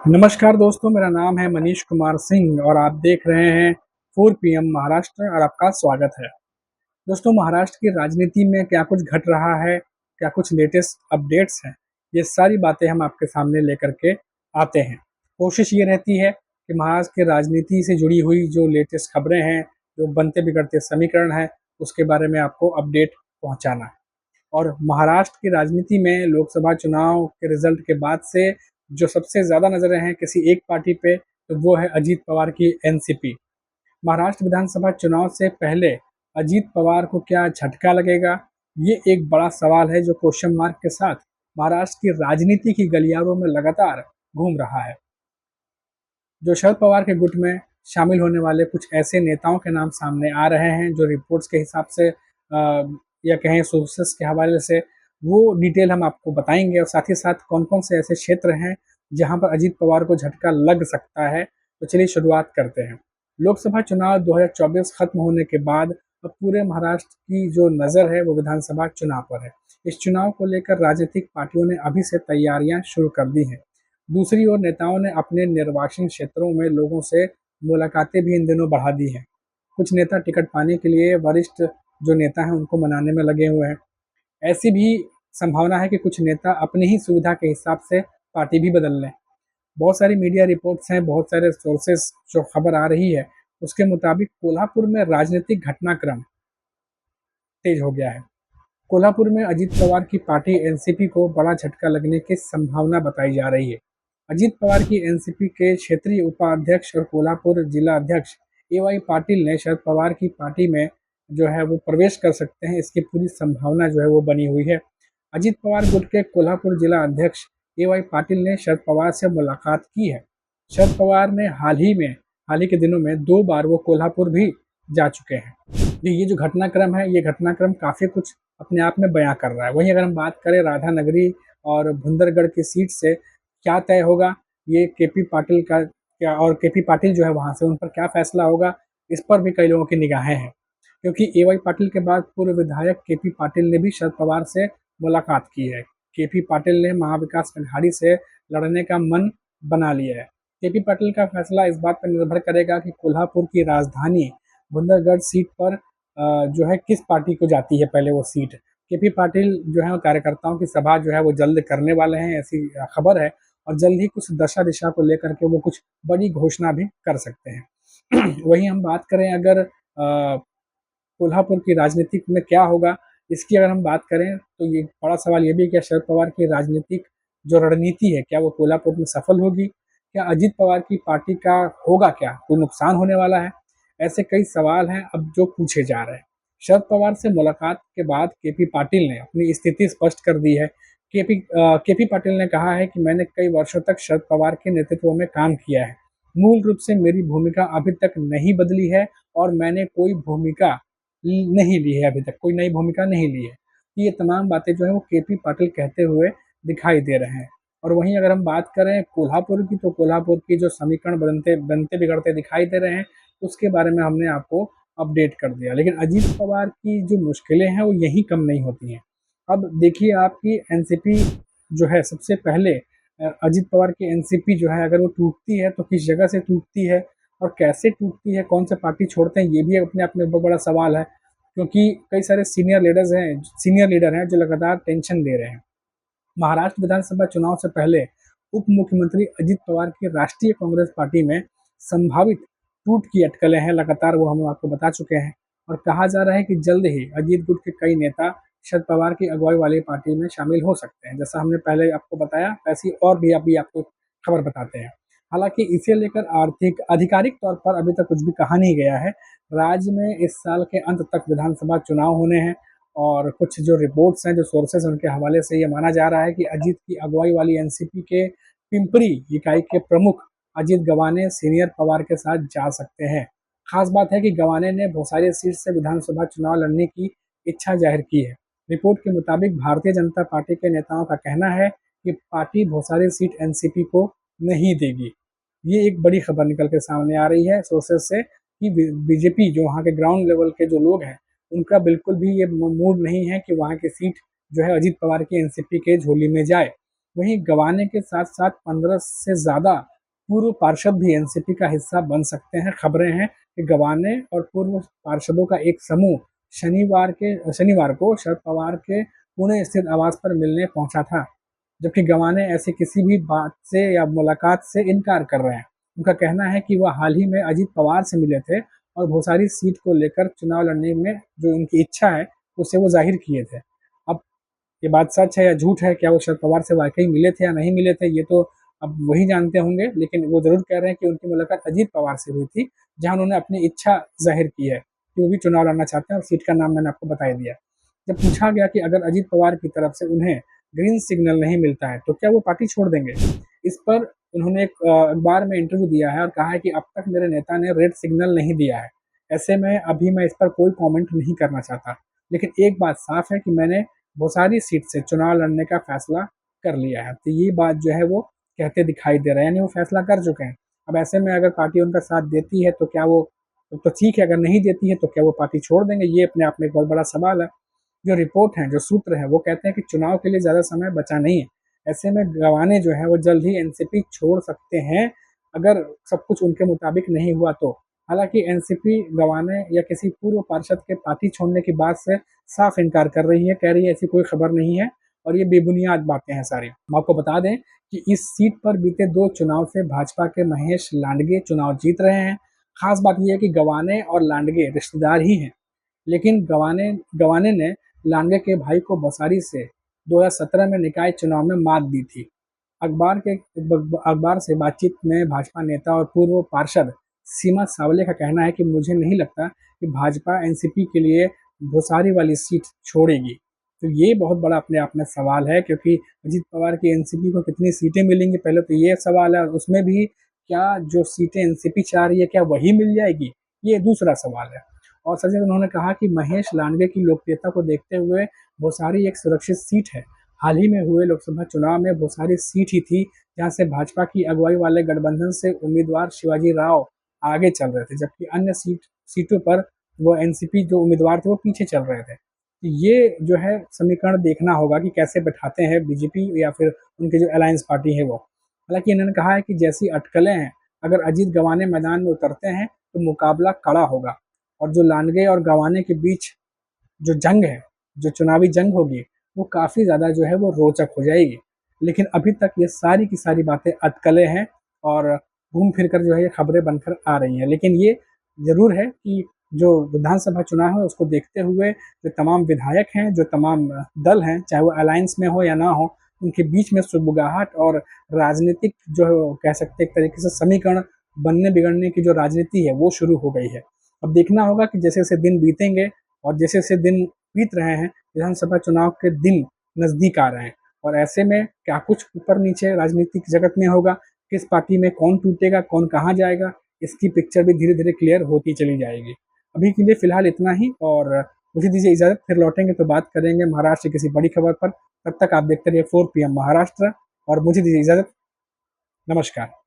नमस्कार दोस्तों, मेरा नाम है मनीष कुमार सिंह और आप देख रहे हैं 4 पीएम महाराष्ट्र और आपका स्वागत है। दोस्तों, महाराष्ट्र की राजनीति में क्या कुछ घट रहा है, क्या कुछ लेटेस्ट अपडेट्स हैं, ये सारी बातें हम आपके सामने लेकर के आते हैं। कोशिश ये रहती है कि महाराष्ट्र की राजनीति से जुड़ी हुई जो लेटेस्ट खबरें हैं, जो बनते बिगड़ते समीकरण हैं, उसके बारे में आपको अपडेट पहुँचाना है। और महाराष्ट्र की राजनीति में लोकसभा चुनाव के रिजल्ट के बाद से जो सबसे ज़्यादा नज़रें हैं किसी एक पार्टी पे, तो वो है अजीत पवार की एनसीपी। महाराष्ट्र विधानसभा चुनाव से पहले अजीत पवार को क्या झटका लगेगा? ये एक बड़ा सवाल है जो क्वेश्चन मार्क के साथ महाराष्ट्र की राजनीति की गलियारों में लगातार घूम रहा है। जो शरद पवार के गुट में शामिल होने वाले कुछ ऐसे नेताओं के नाम सामने आ रहे हैं जो रिपोर्ट्स के हिसाब से या कहें सोर्सेस के हवाले से वो डिटेल हम आपको बताएंगे और साथ ही साथ कौन कौन से ऐसे क्षेत्र हैं जहां पर अजीत पवार को झटका लग सकता है। तो चलिए शुरुआत करते हैं। लोकसभा चुनाव 2024 खत्म होने के बाद अब पूरे महाराष्ट्र की जो नज़र है वो विधानसभा चुनाव पर है। इस चुनाव को लेकर राजनीतिक पार्टियों ने अभी से तैयारियां शुरू कर दी हैं। दूसरी ओर नेताओं ने अपने निर्वाचन क्षेत्रों में लोगों से मुलाकातें भी इन दिनों बढ़ा दी हैं। कुछ नेता टिकट पाने के लिए वरिष्ठ जो नेता हैं उनको मनाने में लगे हुए हैं। ऐसी भी संभावना है कि कुछ नेता अपनी ही सुविधा के हिसाब से पार्टी भी बदल लें। बहुत सारी मीडिया रिपोर्ट्स हैं, बहुत सारे सोर्सेस जो खबर आ रही है उसके मुताबिक कोल्हापुर में राजनीतिक घटनाक्रम तेज हो गया है। कोल्हापुर में अजीत पवार की पार्टी एनसीपी को बड़ा झटका लगने की संभावना बताई जा रही है। अजीत पवार की एनसीपी के क्षेत्रीय उपाध्यक्ष और कोल्हापुर जिला अध्यक्ष एवाई पाटिल ने शरद पवार की पार्टी में जो है वो प्रवेश कर सकते हैं, इसकी पूरी संभावना जो है वो बनी हुई है। अजीत पवार गुट के कोल्हापुर जिला अध्यक्ष एवाई पाटिल ने शरद पवार से मुलाकात की है। शरद पवार ने हाल ही के दिनों में 2 बार वो कोल्हापुर भी जा चुके हैं। ये जो घटनाक्रम है, ये घटनाक्रम काफ़ी कुछ अपने आप में बयां कर रहा है। वहीं अगर हम बात करें राधानगरी और भुंदरगढ़ की सीट से क्या तय होगा, ये केपी पाटिल का क्या और केपी पाटिल जो है वहाँ से उन पर क्या फैसला होगा, इस पर भी कई लोगों की निगाहें हैं। क्योंकि एवाई पाटिल के बाद पूर्व विधायक केपी पाटिल ने भी शरद पवार से मुलाकात की है। केपी पाटिल ने महाविकास अघाड़ी से लड़ने का मन बना लिया है। केपी पाटिल का फैसला इस बात पर निर्भर करेगा कि कोल्हापुर की राजधानी भुंदरगढ़ सीट पर जो है किस पार्टी को जाती है पहले वो सीट। केपी पाटिल जो है कार्यकर्ताओं की सभा जो है वो जल्द करने वाले हैं, ऐसी खबर है। और जल्द ही कुछ दशा दिशा को लेकर के वो कुछ बड़ी घोषणा भी कर सकते हैं। वहीं हम बात करें अगर कोल्हापुर की राजनीतिक में क्या होगा, इसकी अगर हम बात करें तो ये बड़ा सवाल ये भी है, क्या शरद पवार की राजनीतिक जो रणनीति है क्या वो कोल्हापुर में सफल होगी? क्या अजीत पवार की पार्टी का होगा क्या? कोई नुकसान होने वाला है? ऐसे कई सवाल हैं अब जो पूछे जा रहे हैं। शरद पवार से मुलाकात के बाद केपी पाटिल ने अपनी स्थिति स्पष्ट कर दी है। केपी पाटिल ने कहा है कि मैंने कई वर्षों तक शरद पवार के नेतृत्व में काम किया है। मूल रूप से मेरी भूमिका अभी तक नहीं बदली है और मैंने कोई भूमिका नहीं ली है, अभी तक कोई नई भूमिका नहीं ली है। ये तमाम बातें जो है वो केपी पाटिल कहते हुए दिखाई दे रहे हैं। और वहीं अगर हम बात करें कोल्हापुर की, तो कोल्हापुर की जो समीकरण बनते बनते बिगड़ते दिखाई दे रहे हैं उसके बारे में हमने आपको अपडेट कर दिया। लेकिन अजीत पवार की जो मुश्किलें हैं वो यहीं कम नहीं होती हैं। अब देखिए, आपकी एनसीपी जो है सबसे पहले अजीत पवार की एनसीपी जो है अगर वो टूटती है तो किस जगह से टूटती है और कैसे टूटती है, कौन से पार्टी छोड़ते हैं, ये भी अपने आप में बहुत बड़ा सवाल है। क्योंकि कई सारे सीनियर लीडर हैं जो लगातार टेंशन दे रहे हैं। महाराष्ट्र विधानसभा चुनाव से पहले उप मुख्यमंत्री अजित पवार की राष्ट्रीय कांग्रेस पार्टी में संभावित टूट की अटकलें हैं, लगातार वो हम आपको बता चुके हैं। और कहा जा रहा है कि जल्द ही अजीत गुट के कई नेता शरद पवार की अगुवाई वाली पार्टी में शामिल हो सकते हैं। जैसा हमने पहले आपको बताया वैसी और भी अभी आपको खबर बताते हैं। हालांकि इसे लेकर आर्थिक आधिकारिक तौर पर अभी तक कुछ भी कहा नहीं गया है। राज्य में इस साल के अंत तक विधानसभा चुनाव होने हैं और कुछ जो रिपोर्ट्स हैं, जो सोर्सेस हैं, उनके हवाले से ये माना जा रहा है कि अजीत की अगुवाई वाली एनसीपी के पिंपरी इकाई के प्रमुख अजीत गवाने सीनियर पवार के साथ जा सकते हैं। खास बात है कि गवाने ने भोसारी सीट से विधानसभा चुनाव लड़ने की इच्छा जाहिर की है। रिपोर्ट के मुताबिक भारतीय जनता पार्टी के नेताओं का कहना है कि पार्टी भोसारी सीट एनसीपी को नहीं देगी। ये एक बड़ी खबर निकल के सामने आ रही है सोर्सेस से कि बीजेपी जो वहाँ के ग्राउंड लेवल के जो लोग हैं उनका बिल्कुल भी ये मूड नहीं है कि वहाँ की सीट जो है अजीत पवार की एनसीपी के झोली में जाए। वहीं गंवाने के साथ साथ 15 से ज़्यादा पूर्व पार्षद भी एनसीपी का हिस्सा बन सकते हैं। खबरें हैं कि गवाने और पूर्व पार्षदों का एक समूह शनिवार को शरद पवार के पुणे स्थित आवास पर मिलने पहुंचा था, जबकि गवाने ऐसी किसी भी बात से या मुलाकात से इनकार कर रहे हैं। उनका कहना है कि वह हाल ही में अजित पवार से मिले थे और भोसारी सीट को लेकर चुनाव लड़ने में जो उनकी इच्छा है उसे वो जाहिर किए थे। अब ये बात सच है या झूठ है, क्या वो शरद पवार से वाकई मिले थे या नहीं मिले थे, ये तो अब वही जानते होंगे, लेकिन वो जरूर कह रहे हैं कि उनकी मुलाकात अजीत पवार से हुई थी, जहां उन्होंने अपनी इच्छा जाहिर की है कि वो भी चुनाव लड़ना चाहते हैं और सीट का नाम मैंने आपको बता दिया। जब पूछा गया कि अगर अजीत पवार की तरफ से उन्हें ग्रीन सिग्नल नहीं मिलता है तो क्या वो पार्टी छोड़ देंगे, इस पर उन्होंने एक अखबार में इंटरव्यू दिया है और कहा है कि अब तक मेरे नेता ने रेड सिग्नल नहीं दिया है, ऐसे में अभी मैं इस पर कोई कमेंट नहीं करना चाहता, लेकिन एक बात साफ है कि मैंने भोसारी सीट से चुनाव लड़ने का फैसला कर लिया है। तो ये बात जो है वो कहते दिखाई दे रहे हैं, यानी वो फैसला कर चुके हैं। अब ऐसे में अगर पार्टी उनका साथ देती है तो क्या वो, तो ठीक है, अगर नहीं देती है तो क्या वो पार्टी छोड़ देंगे, ये अपने आप में एक बहुत बड़ा सवाल है। जो रिपोर्ट है, जो सूत्र है, वो कहते हैं कि चुनाव के लिए ज़्यादा समय बचा नहीं है, ऐसे में गवाने जो है वो जल्द ही एनसीपी छोड़ सकते हैं, अगर सब कुछ उनके मुताबिक नहीं हुआ तो। हालांकि एनसीपी गवाने या किसी पूर्व पार्षद के पार्टी छोड़ने की बात से साफ इनकार कर रही है, कह रही है ऐसी कोई खबर नहीं है और ये बेबुनियाद बातें हैं सारी। हम आपको बता दें कि इस सीट पर बीते 2 चुनाव से भाजपा के महेश लांडगे चुनाव जीत रहे हैं। खास बात यह है कि गवाने और लांडगे रिश्तेदार ही हैं, लेकिन गवाने ने लांडगे के भाई को बसारी से 2017 में निकाय चुनाव में मात दी थी। अखबार से बातचीत में भाजपा नेता और पूर्व पार्षद सीमा सावले का कहना है कि मुझे नहीं लगता कि भाजपा एनसीपी के लिए भोसारी वाली सीट छोड़ेगी। तो ये बहुत बड़ा अपने आप में सवाल है, क्योंकि अजीत पवार की एनसीपी को कितनी सीटें मिलेंगी पहले तो ये सवाल है, और उसमें भी क्या जो सीटें एनसीपी चाह रही है क्या वही मिल जाएगी, ये दूसरा सवाल है। और सचिन उन्होंने कहा कि महेश लांडगे की लोकप्रियता को देखते हुए भोसारी एक सुरक्षित सीट है। हाल ही में हुए लोकसभा चुनाव में भोसारी सीट ही थी जहां से भाजपा की अगुवाई वाले गठबंधन से उम्मीदवार शिवाजी राव आगे चल रहे थे, जबकि अन्य सीटों पर वो एनसीपी जो उम्मीदवार थे वो पीछे चल रहे थे। तो ये जो है समीकरण देखना होगा कि कैसे बैठाते हैं बीजेपी या फिर उनकी जो अलायंस पार्टी है वो। हालांकि इन्होंने कहा है कि जैसी अटकलें हैं, अगर अजीत गवाने मैदान में उतरते हैं तो मुकाबला कड़ा होगा, और जो लांडगे और गवाने के बीच जो जंग है, जो चुनावी जंग होगी, वो काफ़ी ज़्यादा जो है वो रोचक हो जाएगी। लेकिन अभी तक ये सारी की सारी बातें अटकलें हैं और घूम फिर कर जो है ये खबरें बनकर आ रही हैं। लेकिन ये ज़रूर है कि जो विधानसभा चुनाव है उसको देखते हुए जो तमाम विधायक हैं, जो तमाम दल हैं, चाहे वो अलायंस में हो या ना हो, उनके बीच में सुगबुगाहट और राजनीतिक जो कह सकते हैं एक तरीके से समीकरण बनने बिगड़ने की जो राजनीति है वो शुरू हो गई है। अब देखना होगा कि जैसे-जैसे दिन बीतेंगे और जैसे-जैसे दिन बीत रहे हैं, विधानसभा चुनाव के दिन नज़दीक आ रहे हैं, और ऐसे में क्या कुछ ऊपर-नीचे राजनीतिक जगत में होगा, किस पार्टी में कौन टूटेगा, कौन कहाँ जाएगा, इसकी पिक्चर भी धीरे-धीरे क्लियर होती चली जाएगी। अभी के लिए फ़िलहाल इतना ही, और मुझे दीजिए इजाज़त, फिर लौटेंगे तो बात करेंगे महाराष्ट्र की किसी बड़ी खबर पर। तब तक आप देखते रहिए 4 पीएम महाराष्ट्र, और मुझे दीजिए इजाज़त। नमस्कार।